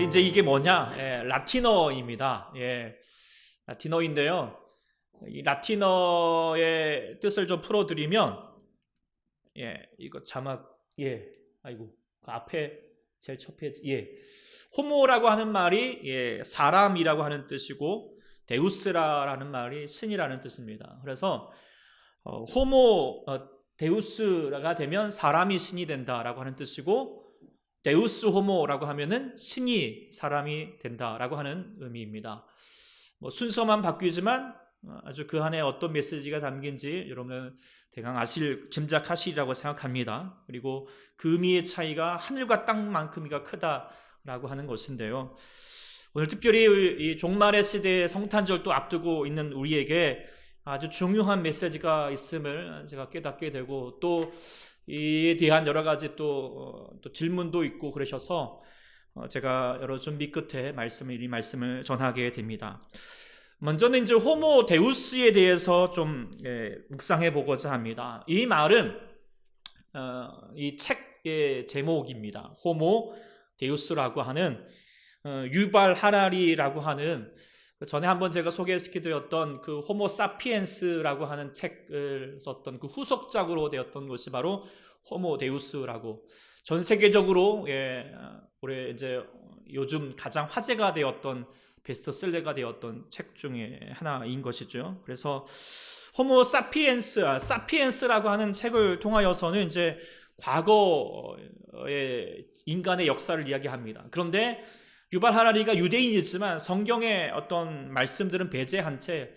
근데 이제 이게 뭐냐? 라틴어입니다. 라틴어인데요. 이 라틴어의 뜻을 좀 풀어드리면, 이거 자막, 아이고, 그 앞에 제일 첫 페이지, 호모라고 하는 말이 사람이라고 하는 뜻이고, 데우스라는 말이 신이라는 뜻입니다. 그래서 호모 데우스가 되면 사람이 신이 된다라고 하는 뜻이고, 데우스 호모라고 하면은 신이 사람이 된다라고 하는 의미입니다. 순서만 바뀌지만 아주 그 안에 어떤 메시지가 담긴지 여러분은 대강 짐작하시리라고 생각합니다. 그리고 그 의미의 차이가 하늘과 땅만큼이가 크다라고 하는 것인데요. 오늘 특별히 이 종말의 시대의 성탄절도 앞두고 있는 우리에게 아주 중요한 메시지가 있음을 제가 깨닫게 되고, 또 이에 대한 여러 가지 또 질문도 있고 그러셔서 제가 여러 준비 끝에 이 말씀을 전하게 됩니다. 먼저는 이제 호모 데우스에 대해서 좀 묵상해 보고자 합니다. 이 말은 이 책의 제목입니다. 호모 데우스라고 하는 유발 하라리라고 하는, 전에 한번 제가 소개시켜드렸던 그 호모 사피엔스라고 하는 책을 썼던 그 후속작으로 되었던 것이 바로 호모 데우스라고, 전 세계적으로 올해 이제 요즘 가장 화제가 되었던 베스트셀러가 되었던 책 중에 하나인 것이죠. 그래서 호모 사피엔스라고 하는 책을 통하여서는 이제 과거의 인간의 역사를 이야기합니다. 그런데 유발 하라리가 유대인이지만 성경의 어떤 말씀들은 배제한 채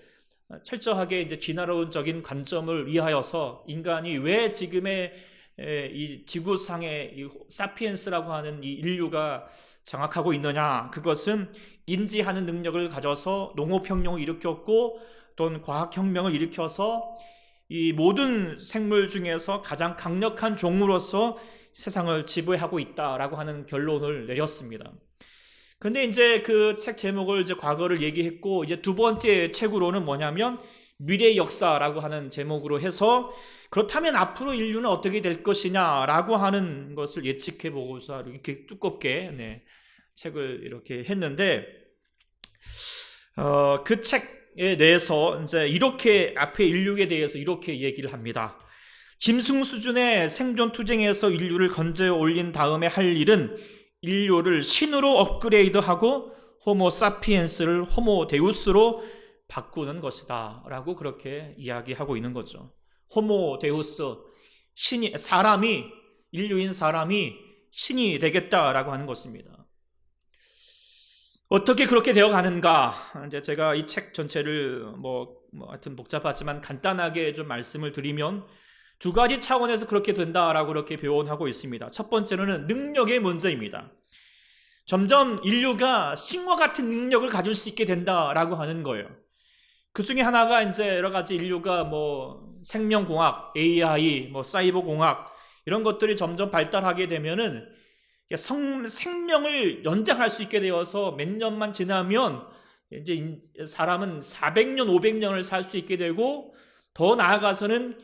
철저하게 이제 진화론적인 관점을 위하여서 인간이 왜 지금의 이 지구상의 이 사피엔스라고 하는 이 인류가 장악하고 있느냐, 그것은 인지하는 능력을 가져서 농업혁명을 일으켰고 또는 과학혁명을 일으켜서 이 모든 생물 중에서 가장 강력한 종으로서 세상을 지배하고 있다라고 하는 결론을 내렸습니다. 근데 이제 그 책 제목을 이제 과거를 얘기했고, 이제 두 번째 책으로는 뭐냐면 미래의 역사라고 하는 제목으로 해서, 그렇다면 앞으로 인류는 어떻게 될 것이냐라고 하는 것을 예측해 보고서 이렇게 두껍게 책을 이렇게 했는데, 그 책에 대해서 이제 이렇게 앞에 인류에 대해서 이렇게 얘기를 합니다. 짐승 수준의 생존 투쟁에서 인류를 건져 올린 다음에 할 일은 인류를 신으로 업그레이드하고 호모 사피엔스를 호모 데우스로 바꾸는 것이다 라고 그렇게 이야기하고 있는 거죠. 호모 데우스, 인류인 사람이 신이 되겠다라고 하는 것입니다. 어떻게 그렇게 되어 가는가? 이제 제가 이 책 전체를 하여튼 복잡하지만 간단하게 좀 말씀을 드리면, 두 가지 차원에서 그렇게 된다라고 그렇게 표현하고 있습니다. 첫 번째로는 능력의 문제입니다. 점점 인류가 신과 같은 능력을 가질 수 있게 된다라고 하는 거예요. 그 중에 하나가 이제 여러 가지 인류가 생명공학, AI, 사이버공학 이런 것들이 점점 발달하게 되면은 생명을 연장할 수 있게 되어서 몇 년만 지나면 이제 사람은 400년, 500년을 살 수 있게 되고, 더 나아가서는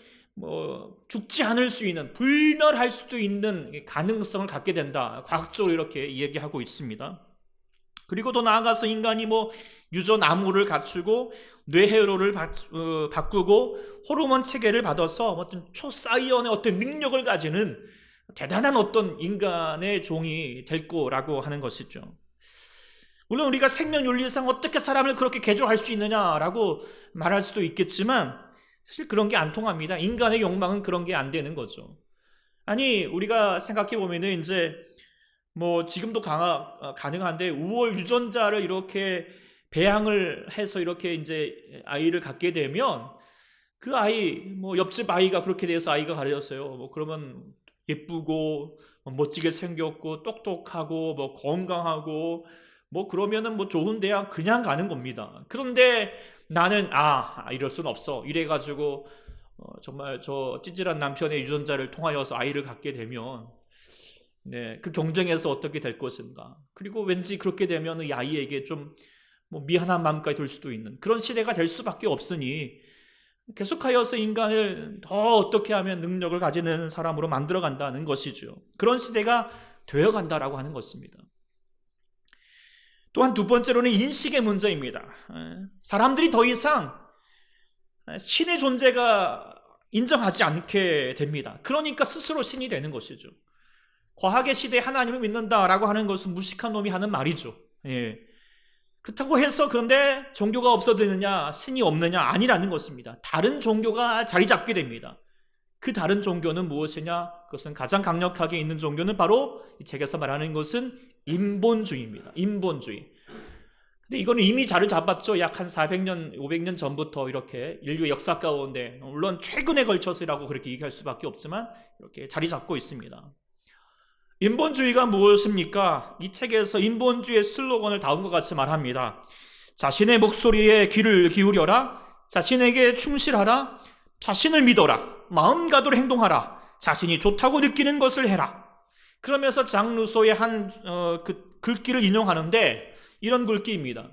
죽지 않을 수 있는, 불멸할 수도 있는 가능성을 갖게 된다. 과학적으로 이렇게 얘기하고 있습니다. 그리고 더 나아가서 인간이 유전암호를 갖추고 뇌회로를 바꾸고 호르몬 체계를 받아서 어떤 초사이언의 어떤 능력을 가지는 대단한 어떤 인간의 종이 될 거라고 하는 것이죠. 물론 우리가 생명윤리상 어떻게 사람을 그렇게 개조할 수 있느냐라고 말할 수도 있겠지만, 사실 그런 게 안 통합니다. 인간의 욕망은 그런 게 안 되는 거죠. 아니, 우리가 생각해 보면은 이제 지금도 가능한데 우월 유전자를 이렇게 배양을 해서 이렇게 이제 아이를 갖게 되면, 그 아이 옆집 아이가 그렇게 돼서 아이가 가려졌어요. 그러면 예쁘고 멋지게 생겼고 똑똑하고 건강하고 그러면은 좋은 대학 그냥 가는 겁니다. 그런데 나는 이럴 순 없어, 이래가지고 정말 저 찌질한 남편의 유전자를 통하여서 아이를 갖게 되면 그 경쟁에서 어떻게 될 것인가. 그리고 왠지 그렇게 되면 이 아이에게 좀 미안한 마음까지 들 수도 있는 그런 시대가 될 수밖에 없으니, 계속하여서 인간을 더 어떻게 하면 능력을 가지는 사람으로 만들어간다는 것이죠. 그런 시대가 되어간다라고 하는 것입니다. 또한 두 번째로는 인식의 문제입니다. 사람들이 더 이상 신의 존재가 인정하지 않게 됩니다. 그러니까 스스로 신이 되는 것이죠. 과학의 시대에 하나님을 믿는다라고 하는 것은 무식한 놈이 하는 말이죠. 예. 그렇다고 해서 그런데 종교가 없어지느냐, 신이 없느냐 아니라는 것입니다. 다른 종교가 자리 잡게 됩니다. 그 다른 종교는 무엇이냐? 그것은 가장 강력하게 있는 종교는 바로 이 책에서 말하는 것은 인본주의입니다. 인본주의. 근데 이거는 이미 자리 잡았죠. 약 한 400년, 500년 전부터 이렇게 인류 역사 가운데, 물론 최근에 걸쳐서라고 그렇게 얘기할 수밖에 없지만 이렇게 자리 잡고 있습니다. 인본주의가 무엇입니까? 이 책에서 인본주의의 슬로건을 다음과 같이 말합니다. 자신의 목소리에 귀를 기울여라. 자신에게 충실하라. 자신을 믿어라. 마음 가도록 행동하라. 자신이 좋다고 느끼는 것을 해라. 그러면서 장 루소의 한 글귀를 인용하는데 이런 글귀입니다.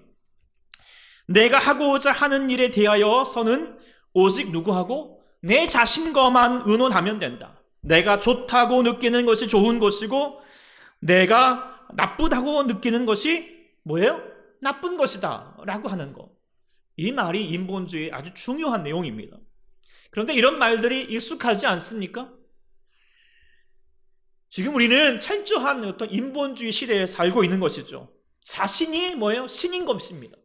내가 하고자 하는 일에 대하여서는 오직 누구하고 내 자신과만 의논하면 된다. 내가 좋다고 느끼는 것이 좋은 것이고 내가 나쁘다고 느끼는 것이 뭐예요? 나쁜 것이다 라고 하는 것. 이 말이 인본주의의 아주 중요한 내용입니다. 그런데 이런 말들이 익숙하지 않습니까? 지금 우리는 철저한 어떤 인본주의 시대에 살고 있는 것이죠. 자신이 뭐예요? 신인 것입니다.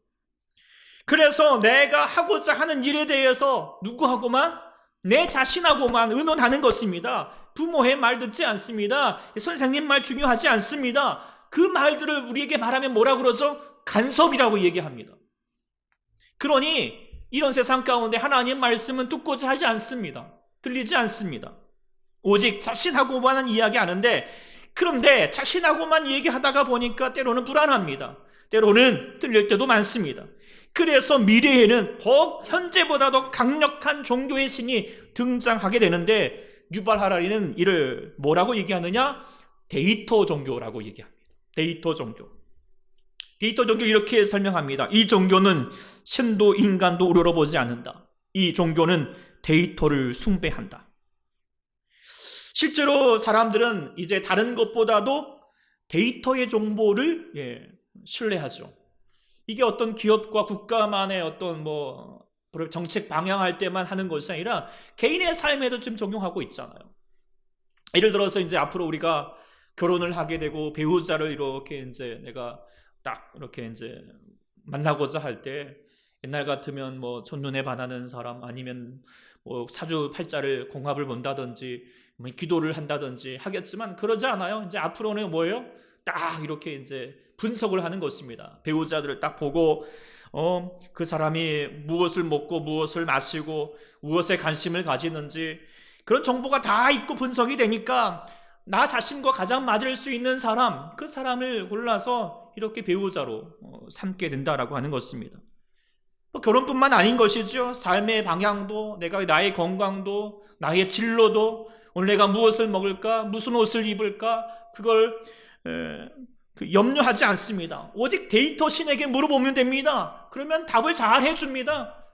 그래서 내가 하고자 하는 일에 대해서 누구하고만? 내 자신하고만 의논하는 것입니다. 부모의 말 듣지 않습니다. 선생님 말 중요하지 않습니다. 그 말들을 우리에게 말하면 뭐라 그러죠? 간섭이라고 얘기합니다. 그러니 이런 세상 가운데 하나님 말씀은 듣고자 하지 않습니다. 들리지 않습니다. 오직 자신하고만 이야기하는데, 그런데 자신하고만 얘기하다가 보니까 때로는 불안합니다. 때로는 들릴 때도 많습니다. 그래서 미래에는 더 현재보다 더 강력한 종교의 신이 등장하게 되는데 유발 하라리는 이를 뭐라고 얘기하느냐? 데이터 종교라고 얘기합니다. 데이터 종교. 데이터 종교 이렇게 설명합니다. 이 종교는 신도 인간도 우러러보지 않는다. 이 종교는 데이터를 숭배한다. 실제로 사람들은 이제 다른 것보다도 데이터의 정보를 신뢰하죠. 이게 어떤 기업과 국가만의 어떤 정책 방향할 때만 하는 것이 아니라 개인의 삶에도 좀 적용하고 있잖아요. 예를 들어서 이제 앞으로 우리가 결혼을 하게 되고 배우자를 이렇게 이제 내가 딱 이렇게 이제 만나고자 할 때 옛날 같으면 첫눈에 반하는 사람 아니면 사주팔자를 공합을 본다든지 기도를 한다든지 하겠지만 그러지 않아요. 이제 앞으로는 뭐예요? 딱 이렇게 이제 분석을 하는 것입니다. 배우자들을 딱 보고 그 사람이 무엇을 먹고 무엇을 마시고 무엇에 관심을 가지는지 그런 정보가 다 있고 분석이 되니까 나 자신과 가장 맞을 수 있는 사람, 그 사람을 골라서 이렇게 배우자로 삼게 된다라고 하는 것입니다. 결혼뿐만 아닌 것이죠. 삶의 방향도, 나의 건강도, 나의 진로도, 오늘 내가 무엇을 먹을까, 무슨 옷을 입을까, 그걸 염려하지 않습니다. 오직 데이터 신에게 물어보면 됩니다. 그러면 답을 잘 해줍니다.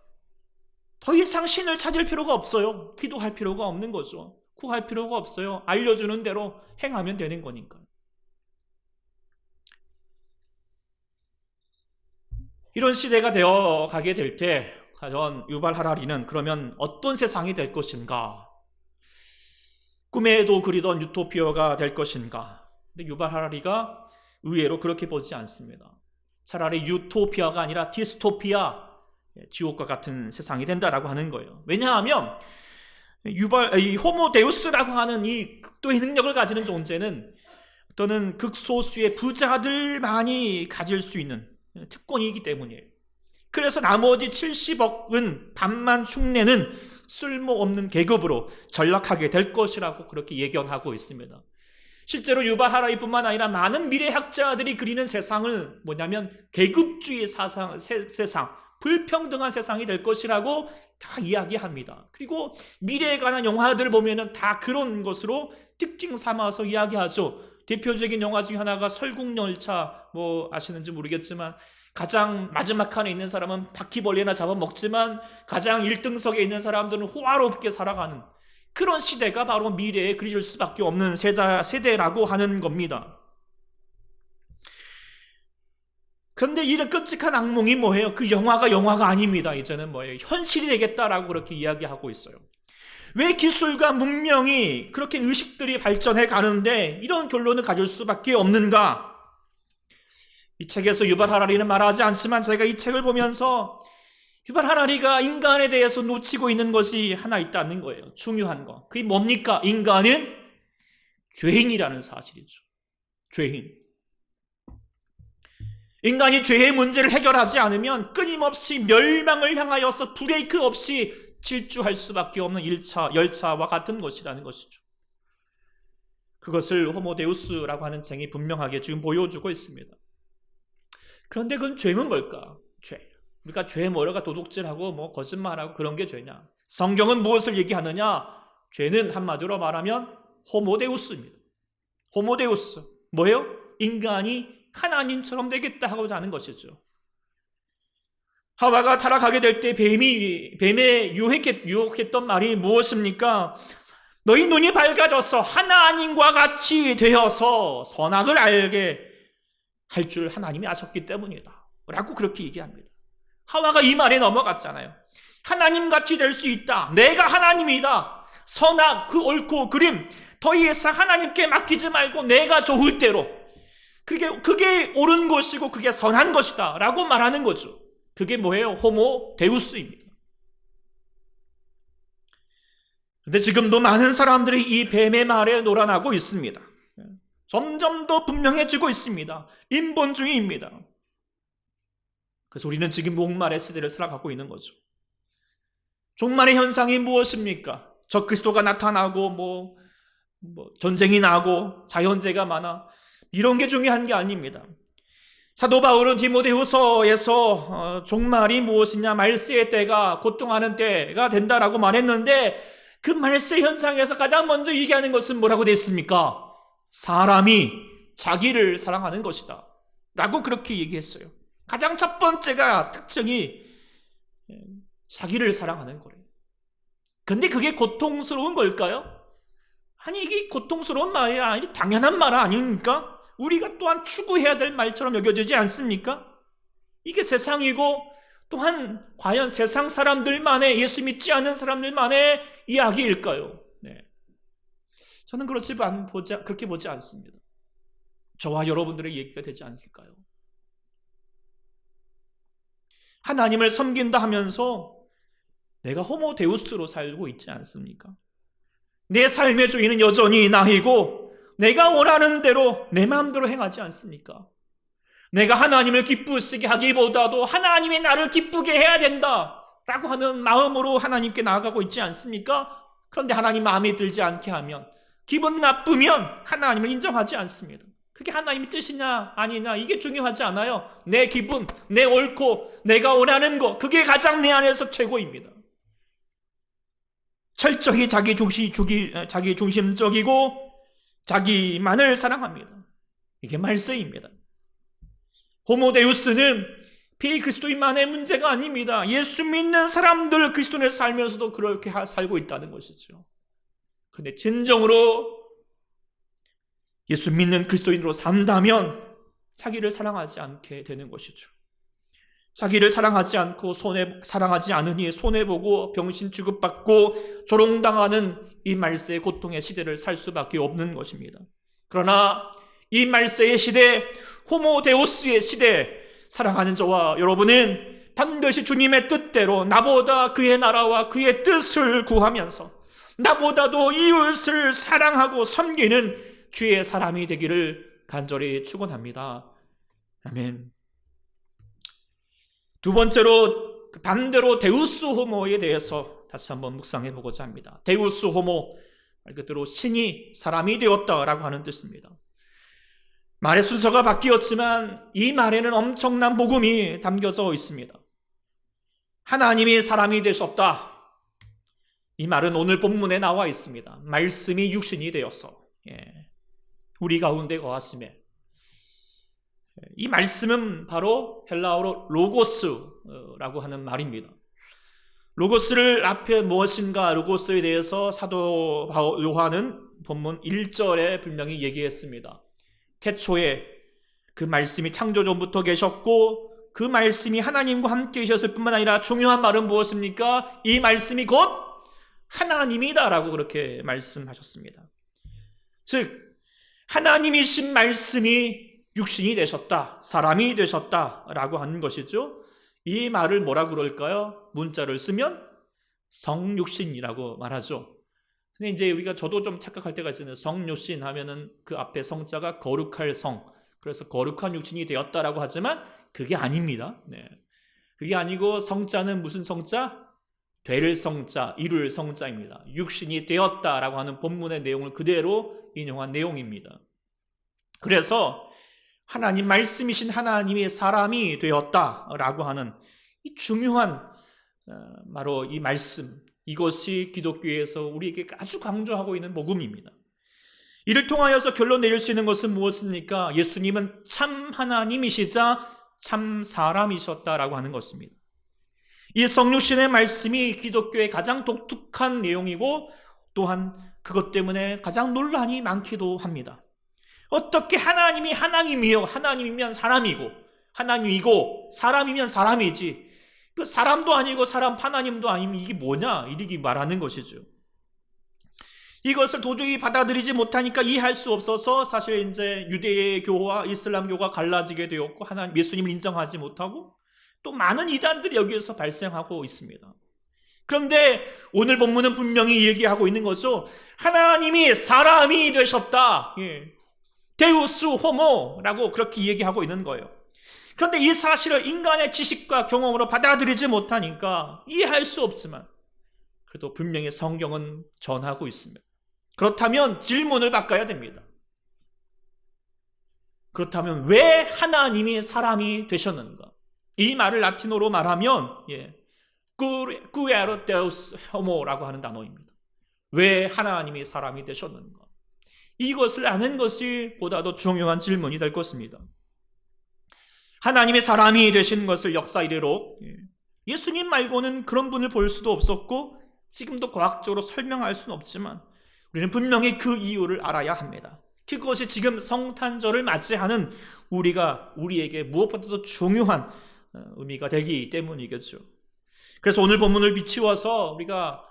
더 이상 신을 찾을 필요가 없어요. 기도할 필요가 없는 거죠. 구할 필요가 없어요. 알려주는 대로 행하면 되는 거니까. 이런 시대가 되어 가게 될 때 과연 유발 하라리는 그러면 어떤 세상이 될 것인가? 꿈에도 그리던 유토피아가 될 것인가? 근데 유발 하라리가 의외로 그렇게 보지 않습니다. 차라리 유토피아가 아니라 디스토피아, 지옥과 같은 세상이 된다라고 하는 거예요. 왜냐하면 이 호모데우스라고 하는 이 극도의 능력을 가지는 존재는 또는 극소수의 부자들만이 가질 수 있는 특권이기 때문이에요. 그래서 나머지 70억은 반만 흉내는 쓸모없는 계급으로 전락하게 될 것이라고 그렇게 예견하고 있습니다. 실제로 유발 하라리뿐만 아니라 많은 미래학자들이 그리는 세상을 뭐냐면 계급주의 세상, 불평등한 세상이 될 것이라고 다 이야기합니다. 그리고 미래에 관한 영화들을 보면은 다 그런 것으로 특징 삼아서 이야기하죠. 대표적인 영화 중에 하나가 설국열차, 아시는지 모르겠지만 가장 마지막 칸에 있는 사람은 바퀴벌레나 잡아먹지만 가장 1등석에 있는 사람들은 호화롭게 살아가는 그런 시대가 바로 미래에 그려질 수밖에 없는 세대라고 하는 겁니다. 그런데 이런 끔찍한 악몽이 뭐예요? 그 영화가 아닙니다. 이제는 뭐예요? 현실이 되겠다라고 그렇게 이야기하고 있어요. 왜 기술과 문명이 그렇게 의식들이 발전해 가는데 이런 결론을 가질 수밖에 없는가? 이 책에서 유발 하라리는 말하지 않지만 제가 이 책을 보면서 유발 하라리가 인간에 대해서 놓치고 있는 것이 하나 있다는 거예요. 중요한 거. 그게 뭡니까? 인간은 죄인이라는 사실이죠. 죄인. 인간이 죄의 문제를 해결하지 않으면 끊임없이 멸망을 향하여서 브레이크 없이 질주할 수밖에 없는 열차와 같은 것이라는 것이죠. 그것을 호모데우스라고 하는 책이 분명하게 지금 보여주고 있습니다. 그런데 그건 죄는 뭘까? 죄. 우리가 죄 뭐라가 도둑질하고 거짓말하고 그런 게 죄냐? 성경은 무엇을 얘기하느냐? 죄는 한마디로 말하면 호모데우스입니다. 호모데우스. 뭐예요? 인간이 하나님처럼 되겠다 하고자 하는 것이죠. 하와가 타락하게 될 때 뱀에 유혹했던 말이 무엇입니까? 너희 눈이 밝아져서 하나님과 같이 되어서 선악을 알게 할 줄 하나님이 아셨기 때문이다 라고 그렇게 얘기합니다. 하와가 이 말에 넘어갔잖아요. 하나님같이 될 수 있다. 내가 하나님이다. 선악, 그 옳고 그림 더 이상 하나님께 맡기지 말고 내가 좋을 대로 그게 옳은 것이고 그게 선한 것이다 라고 말하는 거죠. 그게 뭐예요? 호모데우스입니다. 그런데 지금도 많은 사람들이 이 뱀의 말에 놀아나고 있습니다. 점점 더 분명해지고 있습니다. 인본주의입니다. 그래서 우리는 지금 종말의 시대를 살아가고 있는 거죠. 종말의 현상이 무엇입니까? 적그리스도가 나타나고 전쟁이 나고 자연재해가 많아. 이런 게 중요한 게 아닙니다. 사도 바울은 디모데후서에서 종말이 무엇이냐, 말세의 때가 고통하는 때가 된다라고 말했는데 그 말세 현상에서 가장 먼저 얘기하는 것은 뭐라고 되어 있습니까? 사람이 자기를 사랑하는 것이다 라고 그렇게 얘기했어요. 가장 첫 번째가 특징이 자기를 사랑하는 거래요. 근데 그게 고통스러운 걸까요? 아니 이게 고통스러운 말이 아니 당연한 말 아닙니까? 우리가 또한 추구해야 될 말처럼 여겨지지 않습니까? 이게 세상이고 또한 과연 세상 사람들만의, 예수 믿지 않는 사람들만의 이야기일까요? 네. 저는 그렇게 보지 않습니다. 저와 여러분들의 얘기가 되지 않을까요? 하나님을 섬긴다 하면서 내가 호모데우스로 살고 있지 않습니까? 내 삶의 주인은 여전히 나이고 내가 원하는 대로 내 마음대로 행하지 않습니까? 내가 하나님을 기쁘시게 하기보다도 하나님이 나를 기쁘게 해야 된다 라고 하는 마음으로 하나님께 나아가고 있지 않습니까? 그런데 하나님 마음에 들지 않게 하면, 기분 나쁘면 하나님을 인정하지 않습니다. 그게 하나님의 뜻이냐 아니냐 이게 중요하지 않아요. 내 기분, 내 옳고 내가 원하는 거, 그게 가장 내 안에서 최고입니다. 철저히 자기 중심적이고 자기만을 사랑합니다. 이게 말세입니다. 호모데우스는 비그리스도인만의 문제가 아닙니다. 예수 믿는 사람들 그리스도인을 살면서도 그렇게 살고 있다는 것이죠. 그런데 진정으로 예수 믿는 그리스도인으로 산다면 자기를 사랑하지 않게 되는 것이죠. 자기를 사랑하지 않고 사랑하지 않으니 손해보고 병신 취급받고 조롱당하는 이 말세의 고통의 시대를 살 수밖에 없는 것입니다. 그러나 이 말세의 시대, 호모데우스의 시대, 사랑하는 저와 여러분은 반드시 주님의 뜻대로 나보다 그의 나라와 그의 뜻을 구하면서 나보다도 이웃을 사랑하고 섬기는 주의 사람이 되기를 간절히 축원합니다. 아멘. 두 번째로 반대로 데우스 호모에 대해서 다시 한번 묵상해 보고자 합니다. 데우스 호모, 말 그대로 신이 사람이 되었다라고 하는 뜻입니다. 말의 순서가 바뀌었지만 이 말에는 엄청난 복음이 담겨져 있습니다. 하나님이 사람이 되셨다. 이 말은 오늘 본문에 나와 있습니다. 말씀이 육신이 되어서 우리 가운데 거하심에, 이 말씀은 바로 헬라어로 로고스라고 하는 말입니다. 로고스를 앞에 무엇인가, 로고스에 대해서 사도 요한은 본문 1절에 분명히 얘기했습니다. 태초에 그 말씀이 창조 전부터 계셨고 그 말씀이 하나님과 함께 계셨을 뿐만 아니라 중요한 말은 무엇입니까? 이 말씀이 곧 하나님이다라고 그렇게 말씀하셨습니다. 즉 하나님이신 말씀이 육신이 되셨다, 사람이 되셨다라고 하는 것이죠. 이 말을 뭐라 그럴까요? 문자를 쓰면 성육신이라고 말하죠. 근데 이제 우리가 저도 좀 착각할 때가 있어요. 성육신 하면은 그 앞에 성자가 거룩할 성, 그래서 거룩한 육신이 되었다라고 하지만 그게 아닙니다. 네. 그게 아니고 성자는 무슨 성자? 될 성자, 이룰 성자입니다. 육신이 되었다라고 하는 본문의 내용을 그대로 인용한 내용입니다. 그래서 하나님 말씀이신 하나님이 사람이 되었다라고 하는 이 중요한 바로 이 말씀, 이것이 기독교에서 우리에게 아주 강조하고 있는 복음입니다. 이를 통하여서 결론 내릴 수 있는 것은 무엇입니까? 예수님은 참 하나님이시자 참 사람이셨다라고 하는 것입니다. 이 성육신의 말씀이 기독교의 가장 독특한 내용이고 또한 그것 때문에 가장 논란이 많기도 합니다. 어떻게 하나님이 하나님이요, 하나님이면 사람이고 하나님이고 사람이면 사람이지 그 사람도 아니고 사람 하나님도 아니면 이게 뭐냐 이렇게 말하는 것이죠. 이것을 도저히 받아들이지 못하니까 이해할 수 없어서 사실 이제 유대교와 이슬람교가 갈라지게 되었고 하나님 예수님을 인정하지 못하고 또 많은 이단들이 여기에서 발생하고 있습니다. 그런데 오늘 본문은 분명히 얘기하고 있는 거죠. 하나님이 사람이 되셨다. 데우스 호모라고 그렇게 얘기하고 있는 거예요. 그런데 이 사실을 인간의 지식과 경험으로 받아들이지 못하니까 이해할 수 없지만 그래도 분명히 성경은 전하고 있습니다. 그렇다면 질문을 바꿔야 됩니다. 그렇다면 왜 하나님이 사람이 되셨는가? 이 말을 라틴어로 말하면 Quaero Deus Homo라고 하는 단어입니다. 왜 하나님이 사람이 되셨는가? 이것을 아는 것이 보다 더 중요한 질문이 될 것입니다. 하나님의 사람이 되신 것을 역사 이래로 예수님 말고는 그런 분을 볼 수도 없었고 지금도 과학적으로 설명할 수는 없지만 우리는 분명히 그 이유를 알아야 합니다. 그것이 지금 성탄절을 맞이하는 우리에게 무엇보다도 중요한 의미가 되기 때문이겠죠. 그래서 오늘 본문을 비추어서 우리가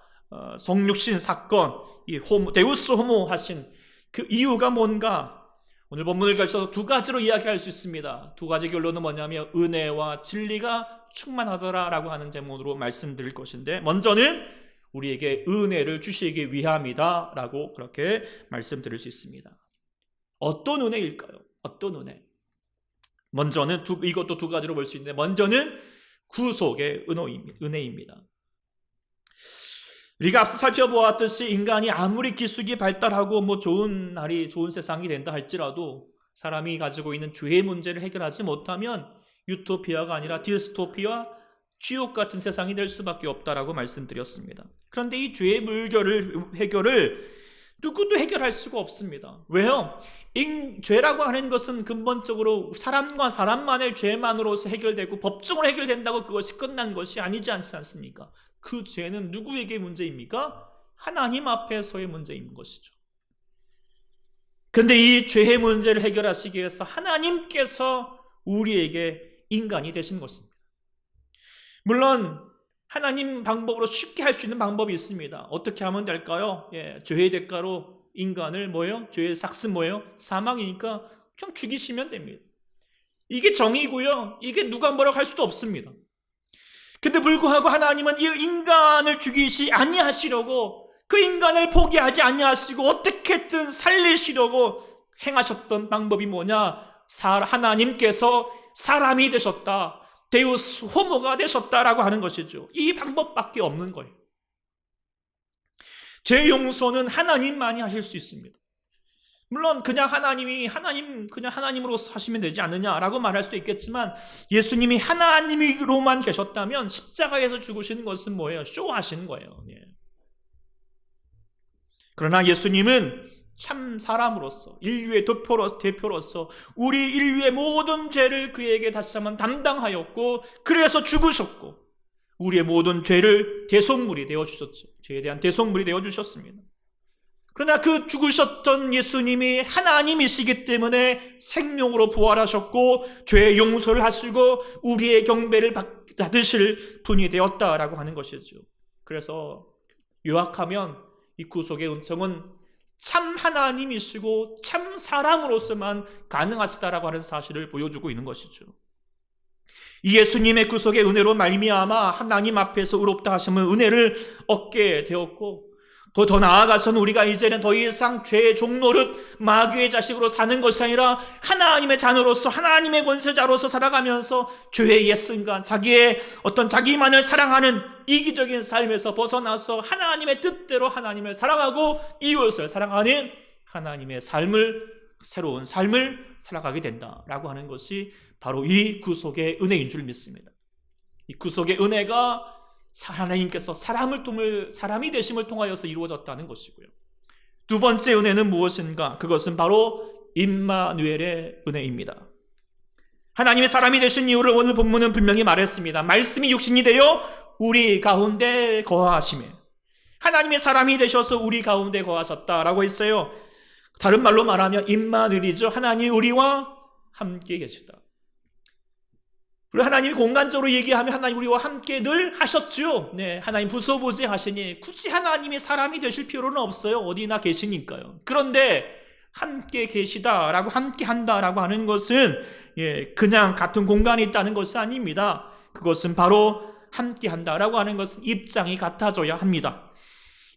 성육신 사건, 이 데우스 호모 하신 그 이유가 뭔가 오늘 본문을 가르쳐서 두 가지로 이야기할 수 있습니다. 두 가지 결론은 뭐냐면 은혜와 진리가 충만하더라라고 하는 제목으로 말씀드릴 것인데 먼저는 우리에게 은혜를 주시기 위함이다 라고 그렇게 말씀드릴 수 있습니다. 어떤 은혜일까요? 어떤 은혜? 먼저는 이것도 두 가지로 볼 수 있는데 먼저는 구속의 은혜입니다. 우리가 앞서 살펴보았듯이 인간이 아무리 기술이 발달하고 좋은 세상이 된다 할지라도 사람이 가지고 있는 죄의 문제를 해결하지 못하면 유토피아가 아니라 디스토피아, 지옥 같은 세상이 될 수밖에 없다라고 말씀드렸습니다. 그런데 이 죄의 해결을 누구도 해결할 수가 없습니다. 왜요? 죄라고 하는 것은 근본적으로 사람과 사람만의 죄만으로서 해결되고 법적으로 해결된다고 그것이 끝난 것이 아니지 않습니까? 그 죄는 누구에게 문제입니까? 하나님 앞에서의 문제인 것이죠. 그런데 이 죄의 문제를 해결하시기 위해서 하나님께서 우리에게 인간이 되신 것입니다. 물론 하나님 방법으로 쉽게 할 수 있는 방법이 있습니다. 어떻게 하면 될까요? 죄의 대가로 인간을 죄의 삭슨 사망이니까 좀 죽이시면 됩니다. 이게 정의고요. 이게 누가 뭐라고 할 수도 없습니다. 근데 불구하고 하나님은 이 인간을 죽이시 아니하시려고 그 인간을 포기하지 아니하시고 어떻게든 살리시려고 행하셨던 방법이 뭐냐? 하나님께서 사람이 되셨다. 데우스 호모가 되셨다라고 하는 것이죠. 이 방법밖에 없는 거예요. 죄 용서는 하나님만이 하실 수 있습니다. 물론 그냥 하나님으로서 하시면 되지 않느냐라고 말할 수도 있겠지만 예수님이 하나님으로만 계셨다면 십자가에서 죽으시는 것은 뭐예요? 쇼하시는 거예요. 그러나 예수님은 참 사람으로서 인류의 대표로서 우리 인류의 모든 죄를 그에게 다시 한번 담당하였고 그래서 죽으셨고 우리의 모든 죄를 대속물이 되어주셨죠. 죄에 대한 대속물이 되어주셨습니다. 그러나 그 죽으셨던 예수님이 하나님이시기 때문에 생명으로 부활하셨고 죄의 용서를 하시고 우리의 경배를 받으실 분이 되었다라고 하는 것이죠. 그래서 요약하면 이 구속의 은총은 참 하나님이시고 참 사람으로서만 가능하시다라고 하는 사실을 보여주고 있는 것이죠. 이 예수님의 구속의 은혜로 말미암아 하나님 앞에서 의롭다 하심은 은혜를 얻게 되었고, 더 나아가서는 우리가 이제는 더 이상 죄의 종노릇 마귀의 자식으로 사는 것이 아니라 하나님의 자녀로서 하나님의 권세자로서 살아가면서 죄의 옛습관, 자기의 어떤 자기만을 사랑하는 이기적인 삶에서 벗어나서 하나님의 뜻대로 하나님을 사랑하고 이웃을 사랑하는 하나님의 삶을, 새로운 삶을 살아가게 된다라고 하는 것이 바로 이 구속의 은혜인 줄 믿습니다. 이 구속의 은혜가 하나님께서 사람이 되심을 통하여서 이루어졌다는 것이고요. 두 번째 은혜는 무엇인가? 그것은 바로 임마누엘의 은혜입니다. 하나님의 사람이 되신 이유를 오늘 본문은 분명히 말했습니다. 말씀이 육신이 되어 우리 가운데 거하심에, 하나님의 사람이 되셔서 우리 가운데 거하셨다라고 했어요. 다른 말로 말하면 임마누엘이죠. 하나님이 우리와 함께 계시다. 그리고 하나님이 공간적으로 얘기하면 하나님 우리와 함께 늘 하셨죠. 네, 하나님 부서보지 하시니 굳이 하나님이 사람이 되실 필요는 없어요. 어디나 계시니까요. 그런데 함께 계시다라고, 함께 한다라고 하는 것은 그냥 같은 공간에 있다는 것이 아닙니다. 그것은 바로 함께 한다라고 하는 것은 입장이 같아져야 합니다.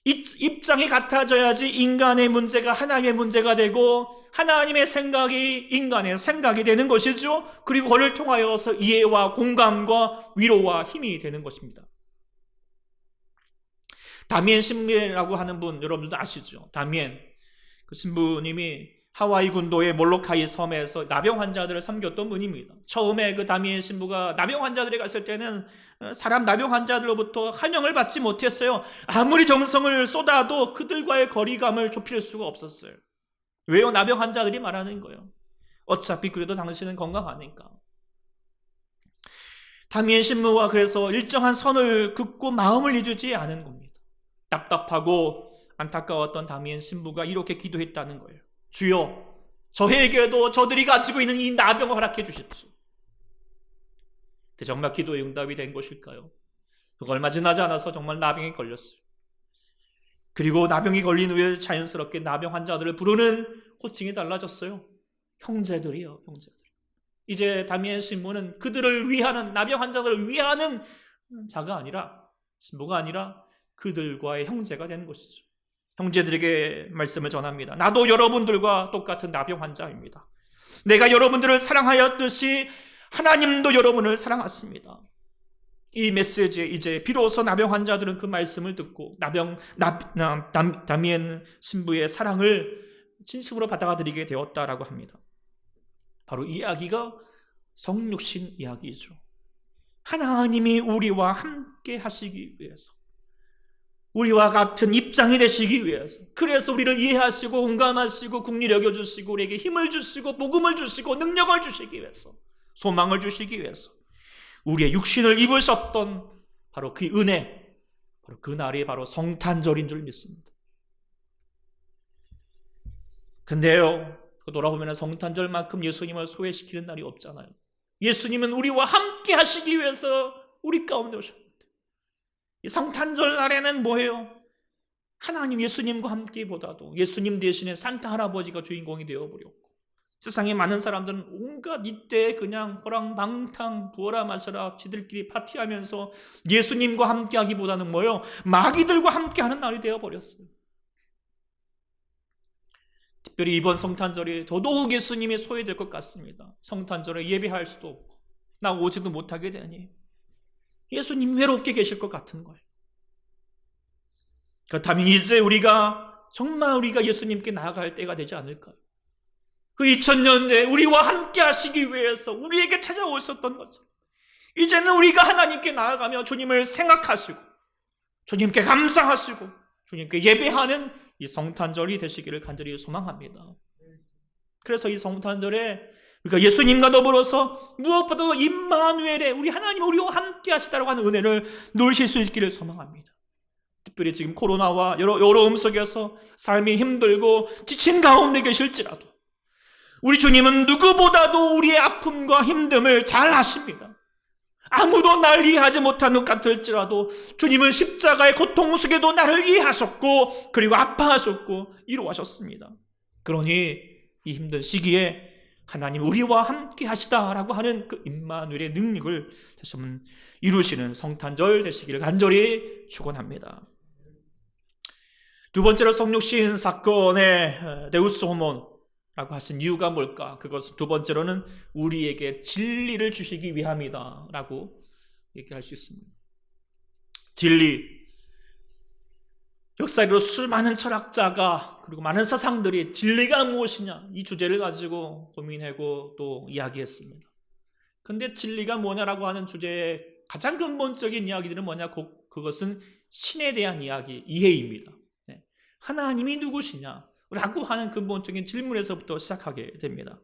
입장이 같아져야지 인간의 문제가 하나님의 문제가 되고 하나님의 생각이 인간의 생각이 되는 것이죠. 그리고 그를 통하여서 이해와 공감과 위로와 힘이 되는 것입니다. 다미엔 신부라고 하는 분 여러분들도 아시죠? 다미엔 그 신부님이 하와이 군도의 몰로카이 섬에서 나병 환자들을 섬겼던 분입니다. 처음에 그 다미엔 신부가 나병 환자들이 갔을 때는 사람 나병 환자들로부터 환영을 받지 못했어요. 아무리 정성을 쏟아도 그들과의 거리감을 좁힐 수가 없었어요. 왜요? 나병 환자들이 말하는 거예요. 어차피 그래도 당신은 건강하니까. 다미엔 신부가 그래서 일정한 선을 긋고 마음을 잊지 않은 겁니다. 답답하고 안타까웠던 다미엔 신부가 이렇게 기도했다는 거예요. 주여, 저에게도 저들이 가지고 있는 이 나병을 허락해 주십시오. 근데 정말 기도의 응답이 된 것일까요? 얼마 지나지 않아서 정말 나병에 걸렸어요. 그리고 나병이 걸린 후에 자연스럽게 나병 환자들을 부르는 호칭이 달라졌어요. 형제들이요, 형제들. 이제 다미엔 신부는 그들을 위하는, 나병 환자들을 위하는 자가 아니라, 신부가 아니라 그들과의 형제가 되는 것이죠. 형제들에게 말씀을 전합니다. 나도 여러분들과 똑같은 나병 환자입니다. 내가 여러분들을 사랑하였듯이 하나님도 여러분을 사랑하십니다. 이 메시지에 이제 비로소 나병 환자들은 그 말씀을 듣고 다미엔 신부의 사랑을 진심으로 받아들이게 되었다라고 합니다. 바로 이 이야기가 성육신 이야기죠. 하나님이 우리와 함께 하시기 위해서, 우리와 같은 입장이 되시기 위해서, 그래서 우리를 이해하시고 공감하시고 긍휼히 여겨주시고 우리에게 힘을 주시고 복음을 주시고 능력을 주시기 위해서, 소망을 주시기 위해서 우리의 육신을 입으셨던 바로 그 은혜, 바로 그날이 바로 성탄절인 줄 믿습니다. 근데요, 돌아보면 성탄절만큼 예수님을 소외시키는 날이 없잖아요. 예수님은 우리와 함께 하시기 위해서 우리 가운데 오셨습니다. 이 성탄절 날에는 뭐예요? 하나님 예수님과 함께보다도 예수님 대신에 산타 할아버지가 주인공이 되어버렸고, 세상에 많은 사람들은 온갖 이때 그냥 호랑방탕 부어라 마셔라 지들끼리 파티하면서 예수님과 함께하기보다는 뭐예요? 마귀들과 함께하는 날이 되어버렸어요. 특별히 이번 성탄절이 더더욱 예수님이 소외될 것 같습니다. 성탄절에 예배할 수도 없고 나 오지도 못하게 되니 예수님 외롭게 계실 것 같은 거예요. 그렇다면 이제 정말 우리가 예수님께 나아갈 때가 되지 않을까요? 그 2000년대 우리와 함께 하시기 위해서 우리에게 찾아오셨던 것처럼 이제는 우리가 하나님께 나아가며 주님을 생각하시고 주님께 감사하시고 주님께 예배하는 이 성탄절이 되시기를 간절히 소망합니다. 그래서 이 성탄절에 우리가 예수님과 더불어서 무엇보다도 임마누엘의 우리 하나님 우리와 함께 하시다라고 하는 은혜를 누리실 수 있기를 소망합니다. 특별히 지금 코로나와 여러 어려움 속에서 삶이 힘들고 지친 가운데 계실지라도 우리 주님은 누구보다도 우리의 아픔과 힘듦을 잘 아십니다. 아무도 날 이해하지 못하는 것 같을지라도 주님은 십자가의 고통 속에도 나를 이해하셨고 그리고 아파하셨고 이루하셨습니다. 그러니 이 힘든 시기에 하나님 우리와 함께 하시다라고 하는 그 임마누엘의 능력을 다시 한번 이루시는 성탄절 되시기를 간절히 축원합니다. 두 번째로 성육신 사건의 데우스 호모라고 하신 이유가 뭘까? 그것은 두 번째로는 우리에게 진리를 주시기 위함이다 라고 얘기할 수 있습니다. 진리, 역사로 수많은 철학자가 그리고 많은 사상들이 진리가 무엇이냐 이 주제를 가지고 고민하고 또 이야기했습니다. 그런데 진리가 뭐냐라고 하는 주제의 가장 근본적인 이야기들은 뭐냐? 그것은 신에 대한 이야기, 이해입니다. 하나님이 누구시냐? 라고 하는 근본적인 질문에서부터 시작하게 됩니다.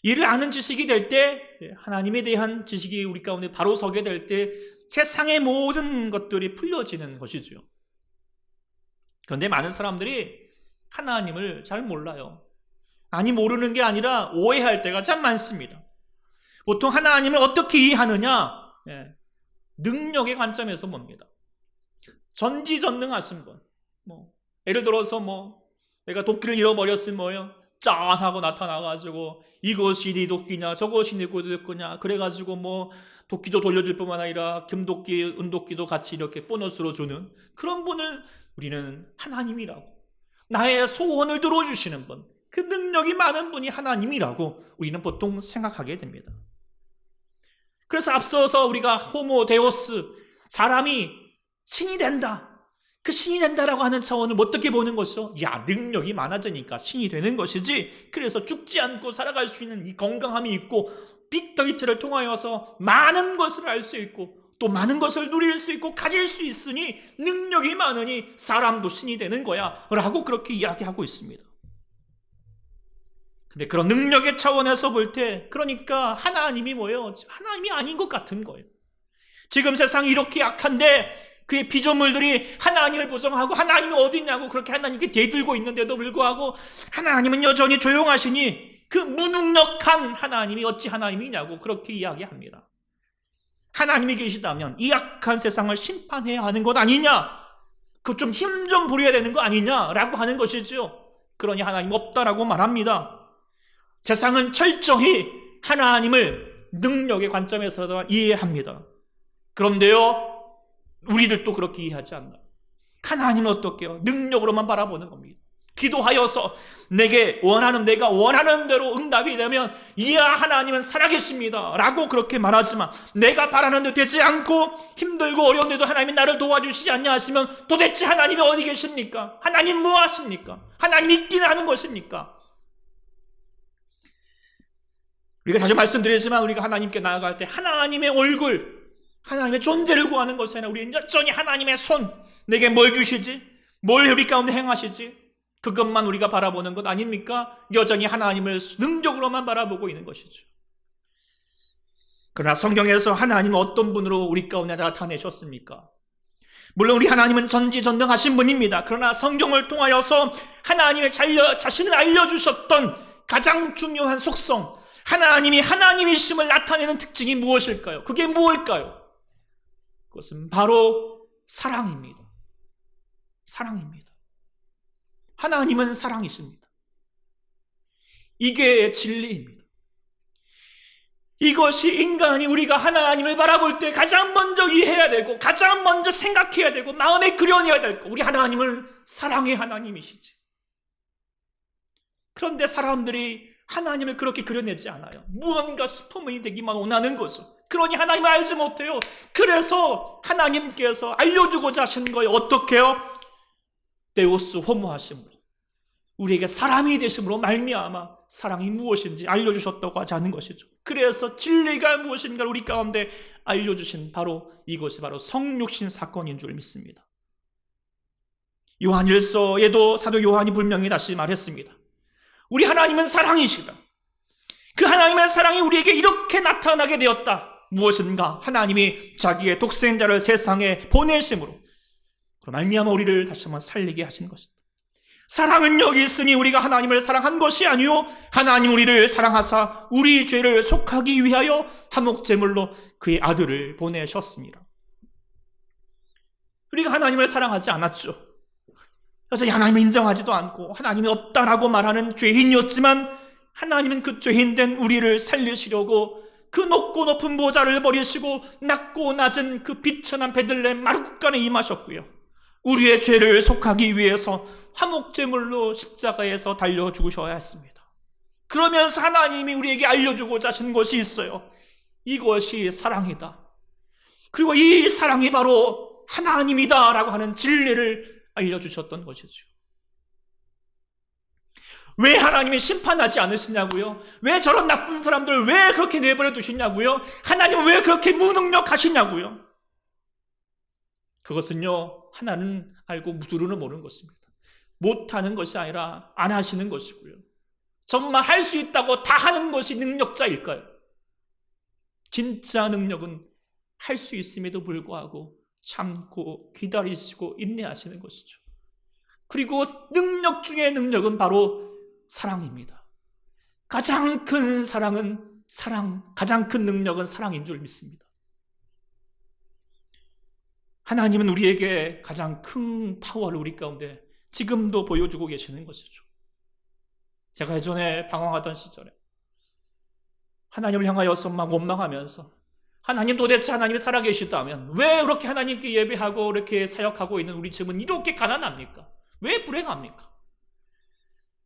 이를 아는 지식이 될 때, 하나님에 대한 지식이 우리 가운데 바로 서게 될 때 세상의 모든 것들이 풀려지는 것이죠. 그런데 많은 사람들이 하나님을 잘 몰라요. 아니, 모르는 게 아니라 오해할 때가 참 많습니다. 보통 하나님을 어떻게 이해하느냐? 능력의 관점에서 봅니다. 전지전능하신 분. 예를 들어서 내가 도끼를 잃어버렸으면 뭐예요? 짠 하고 나타나가지고 이것이 네 도끼냐 저것이 네 도끼냐 그래가지고 도끼도 돌려줄 뿐만 아니라 금도끼 은도끼도 같이 이렇게 보너스로 주는 그런 분을 우리는 하나님이라고, 나의 소원을 들어주시는 분, 그 능력이 많은 분이 하나님이라고 우리는 보통 생각하게 됩니다. 그래서 앞서서 우리가 호모 데오스, 사람이 신이 된다, 그 신이 된다라고 하는 차원을 어떻게 보는 것이죠? 능력이 많아지니까 신이 되는 것이지, 그래서 죽지 않고 살아갈 수 있는 이 건강함이 있고 빅데이터를 통하여서 많은 것을 알 수 있고 또 많은 것을 누릴 수 있고 가질 수 있으니 능력이 많으니 사람도 신이 되는 거야 라고 그렇게 이야기하고 있습니다. 근데 그런 능력의 차원에서 볼 때 그러니까 하나님이 뭐예요? 하나님이 아닌 것 같은 거예요. 지금 세상이 이렇게 약한데 그의 피조물들이 하나님을 부정하고 하나님이 어디 있냐고 그렇게 하나님께 대들고 있는데도 불구하고 하나님은 여전히 조용하시니 그 무능력한 하나님이 어찌 하나님이냐고 그렇게 이야기합니다. 하나님이 계시다면 이 약한 세상을 심판해야 하는 것 아니냐? 그 좀 힘 좀 부려야 되는 거 아니냐라고 하는 것이죠. 그러니 하나님 없다라고 말합니다. 세상은 철저히 하나님을 능력의 관점에서 이해합니다. 그런데요, 우리들도 그렇게 이해하지 않나. 하나님은 어떻게요? 능력으로만 바라보는 겁니다. 기도하여서 내가 원하는 대로 응답이 되면 이야 하나님은 살아계십니다 라고 그렇게 말하지만, 내가 바라는 대로 되지 않고 힘들고 어려운데도 하나님이 나를 도와주시지 않냐 하시면 도대체 하나님이 어디 계십니까? 하나님 뭐 하십니까? 하나님 있긴 하는 것입니까? 우리가 자주 말씀드리지만 우리가 하나님께 나아갈 때 하나님의 얼굴, 하나님의 존재를 구하는 것이 아니라 우리는 여전히 하나님의 손, 내게 뭘 주시지? 뭘 우리 가운데 행하시지? 그것만 우리가 바라보는 것 아닙니까? 여전히 하나님을 능력으로만 바라보고 있는 것이죠. 그러나 성경에서 하나님은 어떤 분으로 우리 가운데 나타내셨습니까? 물론 우리 하나님은 전지전능하신 분입니다. 그러나 성경을 통하여서 하나님의 자신을 알려주셨던 가장 중요한 속성, 하나님이 하나님이심을 나타내는 특징이 무엇일까요? 그게 무엇일까요? 그것은 바로 사랑입니다. 사랑입니다. 하나님은 사랑이십니다. 이게 진리입니다. 이것이 인간이 우리가 하나님을 바라볼 때 가장 먼저 이해해야 되고 가장 먼저 생각해야 되고 마음에 그려내야 될 것, 우리 하나님은 사랑의 하나님이시지. 그런데 사람들이 하나님을 그렇게 그려내지 않아요. 무언가 슈퍼맨이 되기만 원하는 거죠. 그러니 하나님을 알지 못해요. 그래서 하나님께서 알려주고자 하신 거예요. 어떻게요? 데우스 호모하심으로, 우리에게 사람이 되심으로 말미암아 사랑이 무엇인지 알려주셨다고 하지 않은 것이죠. 그래서 진리가 무엇인가를 우리 가운데 알려주신 바로 이것이 바로 성육신 사건인 줄 믿습니다. 요한일서에도 사도 요한이 분명히 다시 말했습니다. 우리 하나님은 사랑이시다. 그 하나님의 사랑이 우리에게 이렇게 나타나게 되었다. 무엇인가? 하나님이 자기의 독생자를 세상에 보내심으로 그럼 말미암아 우리를 다시 한번 살리게 하신 것입니다. 사랑은 여기 있으니 우리가 하나님을 사랑한 것이 아니요 하나님 우리를 사랑하사 우리 죄를 속하기 위하여 화목제물로 그의 아들을 보내셨습니다. 우리가 하나님을 사랑하지 않았죠. 그래서 하나님을 인정하지도 않고 하나님이 없다라고 말하는 죄인이었지만 하나님은 그 죄인된 우리를 살리시려고 그 높고 높은 보좌를 버리시고 낮고 낮은 그 비천한 베들레헴 마르국간에 임하셨고요. 우리의 죄를 속하기 위해서 화목제물로 십자가에서 달려 죽으셔야 했습니다. 그러면서 하나님이 우리에게 알려주고자 하신 것이 있어요. 이것이 사랑이다. 그리고 이 사랑이 바로 하나님이다라고 하는 진리를 알려주셨던 것이죠. 왜 하나님이 심판하지 않으시냐고요? 왜 저런 나쁜 사람들 왜 그렇게 내버려 두시냐고요? 하나님은 왜 그렇게 무능력하시냐고요? 그것은요, 하나는 알고 무두르는 모르는 것입니다. 못하는 것이 아니라 안 하시는 것이고요. 정말 할 수 있다고 다 하는 것이 능력자일까요? 진짜 능력은 할 수 있음에도 불구하고 참고 기다리시고 인내하시는 것이죠. 그리고 능력 중에 능력은 바로 사랑입니다. 가장 큰 사랑은 가장 큰 능력은 사랑인 줄 믿습니다. 하나님은 우리에게 가장 큰 파워를 우리 가운데 지금도 보여주고 계시는 것이죠. 제가 예전에 방황하던 시절에 하나님을 향하여서 막 원망하면서 하나님 도대체 하나님이 살아계시다면 왜 그렇게 하나님께 예배하고 이렇게 사역하고 있는 우리 집은 이렇게 가난합니까? 왜 불행합니까?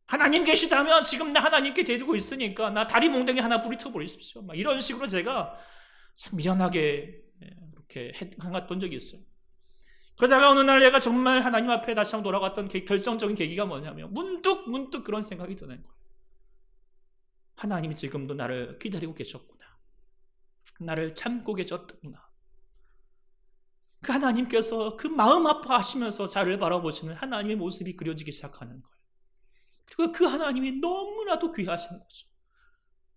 하나님 계시다면 지금 나 하나님께 데리고 있으니까 나 다리 몽둥이 하나 부리쳐 버리십시오. 막 이런 식으로 제가 참 미련하게 이렇게 행했던 적이 있어요. 그러다가 어느 날 내가 정말 하나님 앞에 다시 한번 돌아갔던 결정적인 계기가 뭐냐면 문득 그런 생각이 드는 거예요. 하나님이 지금도 나를 기다리고 계셨구나. 나를 참고 계셨구나. 그 하나님께서 그 마음 아파하시면서 저를 바라보시는 하나님의 모습이 그려지기 시작하는 거예요. 그리고 그 하나님이 너무나도 귀하신 거죠.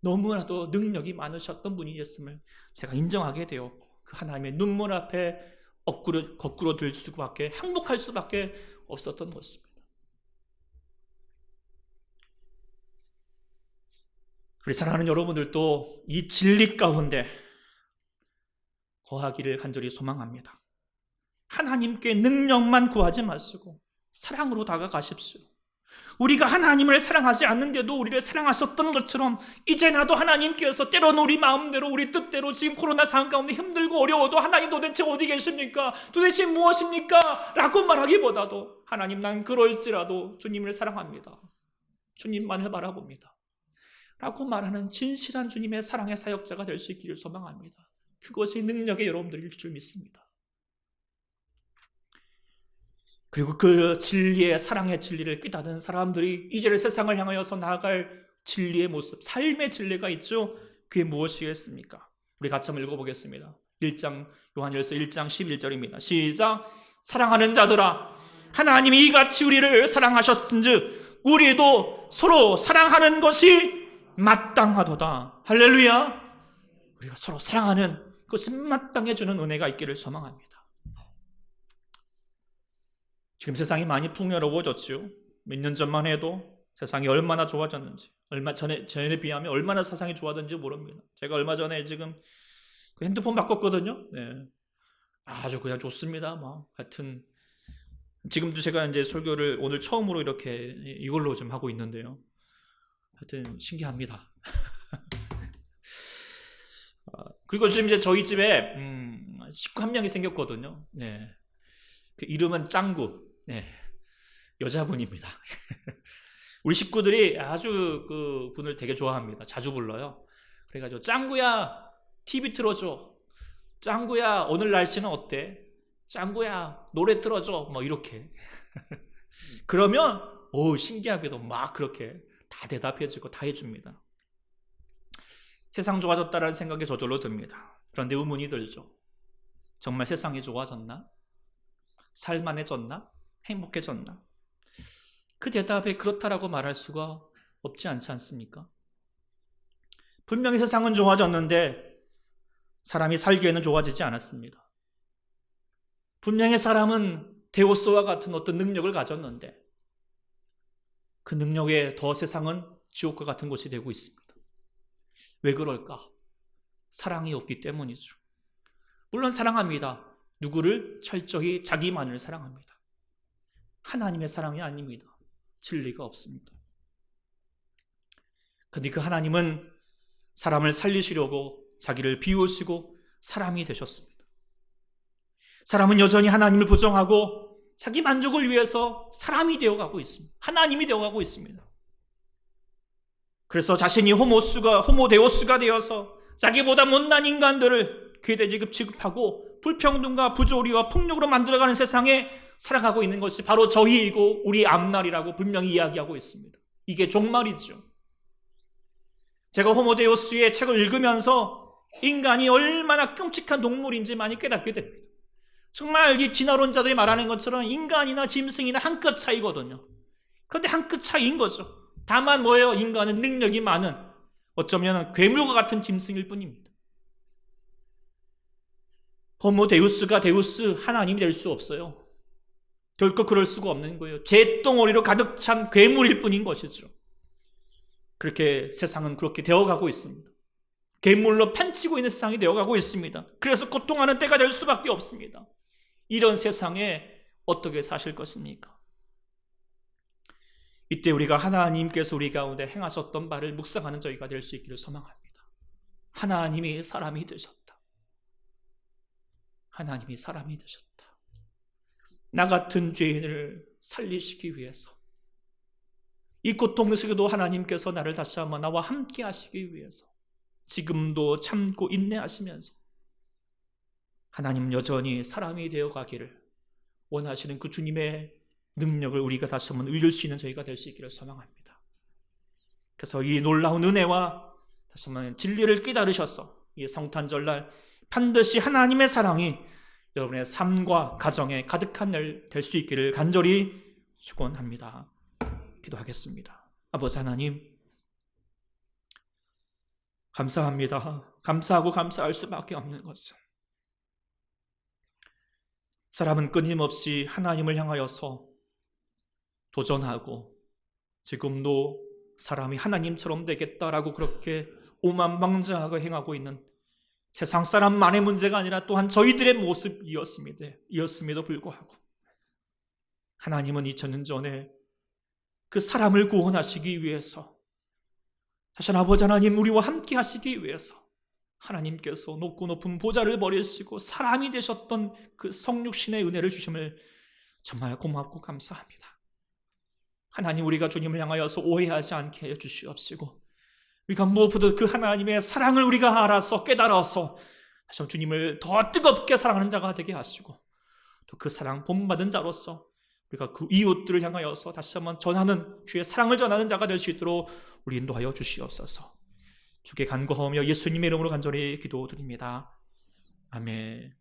너무나도 능력이 많으셨던 분이었음을 제가 인정하게 되었고 그 하나님의 눈물 앞에 거꾸로 들 수밖에 항복할 수밖에 없었던 것입니다. 우리 사랑하는 여러분들도 이 진리 가운데 거하기를 간절히 소망합니다. 하나님께 능력만 구하지 마시고 사랑으로 다가가십시오. 우리가 하나님을 사랑하지 않는데도 우리를 사랑하셨던 것처럼 이제 나도 하나님께서 때로는 우리 마음대로 우리 뜻대로 지금 코로나 상황 가운데 힘들고 어려워도 하나님 도대체 어디 계십니까? 도대체 무엇입니까? 라고 말하기보다도 하나님 난 그럴지라도 주님을 사랑합니다. 주님만을 바라봅니다. 라고 말하는 진실한 주님의 사랑의 사역자가 될 수 있기를 소망합니다. 그것이 능력의 여러분들일 줄 믿습니다. 그리고 그 진리의 사랑의 진리를 깨닫는 사람들이 이제 세상을 향하여서 나아갈 진리의 모습, 삶의 진리가 있죠. 그게 무엇이겠습니까? 우리 같이 한번 읽어보겠습니다. 요한일서 1장 11절입니다. 시작. 사랑하는 자들아 하나님이 이같이 우리를 사랑하셨은즉 우리도 서로 사랑하는 것이 마땅하도다. 할렐루야. 우리가 서로 사랑하는 것이 마땅해주는 은혜가 있기를 소망합니다. 지금 세상이 많이 풍요로워졌죠. 몇 년 전만 해도 세상이 얼마나 좋아졌는지, 얼마 전에 비하면 얼마나 세상이 좋아졌는지 모릅니다. 제가 얼마 전에 지금 그 핸드폰 바꿨거든요. 네. 아주 그냥 좋습니다. 하여튼 지금도 제가 이제 설교를 오늘 처음으로 이렇게 이걸로 좀 하고 있는데요. 하여튼 신기합니다. 그리고 지금 이제 저희 집에 식구 한 명이 생겼거든요. 네. 그 이름은 짱구. 네. 여자분입니다. 우리 식구들이 아주 그 분을 되게 좋아합니다. 자주 불러요. 그래가지고 짱구야 TV 틀어줘. 짱구야 오늘 날씨는 어때? 짱구야 노래 틀어줘. 뭐 이렇게. 그러면 신기하게도 막 그렇게 다 대답해주고 다 해줍니다. 세상 좋아졌다라는 생각이 저절로 듭니다. 그런데 의문이 들죠. 정말 세상이 좋아졌나? 살만해졌나? 행복해졌나? 그 대답에 그렇다라고 말할 수가 없지 않지 않습니까? 분명히 세상은 좋아졌는데 사람이 살기에는 좋아지지 않았습니다. 분명히 사람은 데오스와 같은 어떤 능력을 가졌는데 그 능력에 더 세상은 지옥과 같은 곳이 되고 있습니다. 왜 그럴까? 사랑이 없기 때문이죠. 물론 사랑합니다. 누구를? 철저히 자기만을 사랑합니다. 하나님의 사랑이 아닙니다. 진리가 없습니다. 그런데 그 하나님은 사람을 살리시려고 자기를 비우시고 사람이 되셨습니다. 사람은 여전히 하나님을 부정하고 자기 만족을 위해서 사람이 되어가고 있습니다. 하나님이 되어가고 있습니다. 그래서 자신이 호모데오스가 되어서 자기보다 못난 인간들을 괴대지급 취급하고 불평등과 부조리와 폭력으로 만들어가는 세상에 살아가고 있는 것이 바로 저희이고 우리 앞날이라고 분명히 이야기하고 있습니다. 이게 종말이죠. 제가 호모데우스의 책을 읽으면서 인간이 얼마나 끔찍한 동물인지 많이 깨닫게 됩니다. 정말 이 진화론자들이 말하는 것처럼 인간이나 짐승이나 한 끗 차이거든요. 그런데 한 끗 차이인 거죠. 다만 뭐예요? 인간은 능력이 많은 어쩌면 괴물과 같은 짐승일 뿐입니다. 호모데우스가 데우스 하나님이 될 수 없어요. 결코 그럴 수가 없는 거예요. 잿덩어리로 가득 찬 괴물일 뿐인 것이죠. 그렇게 세상은 그렇게 되어가고 있습니다. 괴물로 판치고 있는 세상이 되어가고 있습니다. 그래서 고통하는 때가 될 수밖에 없습니다. 이런 세상에 어떻게 사실 것입니까? 이때 우리가 하나님께서 우리 가운데 행하셨던 바를 묵상하는 저희가 될 수 있기를 소망합니다. 하나님이 사람이 되셨다. 하나님이 사람이 되셨다. 나 같은 죄인을 살리시기 위해서, 이 고통 속에도 하나님께서 나를 다시 한번 나와 함께 하시기 위해서 지금도 참고 인내하시면서 하나님 여전히 사람이 되어 가기를 원하시는 그 주님의 능력을 우리가 다시 한번 누릴 수 있는 저희가 될 수 있기를 소망합니다. 그래서 이 놀라운 은혜와 다시 한번 진리를 깨달으셔서 이 성탄절날 반드시 하나님의 사랑이 여러분의 삶과 가정에 가득한 날 될 수 있기를 간절히 축원합니다. 기도하겠습니다. 아버지 하나님, 감사합니다. 감사하고 감사할 수밖에 없는 것은 사람은 끊임없이 하나님을 향하여서 도전하고 지금도 사람이 하나님처럼 되겠다라고 그렇게 오만방자하게 행하고 있는 세상 사람만의 문제가 아니라 또한 저희들의 모습이었음에도 불구하고 하나님은 2000년 전에 그 사람을 구원하시기 위해서 다시 아버지 하나님 우리와 함께 하시기 위해서 하나님께서 높고 높은 보좌를 버리시고 사람이 되셨던 그 성육신의 은혜를 주심을 정말 고맙고 감사합니다. 하나님, 우리가 주님을 향하여서 오해하지 않게 해주시옵시고 우리가 무엇보다 그 하나님의 사랑을 우리가 알아서 깨달아서 다시 한번 주님을 더 뜨겁게 사랑하는 자가 되게 하시고 또 그 사랑 본받은 자로서 우리가 그 이웃들을 향하여서 다시 한번 전하는 주의 사랑을 전하는 자가 될 수 있도록 우리 인도하여 주시옵소서. 주께 간구하며 예수님의 이름으로 간절히 기도드립니다. 아멘.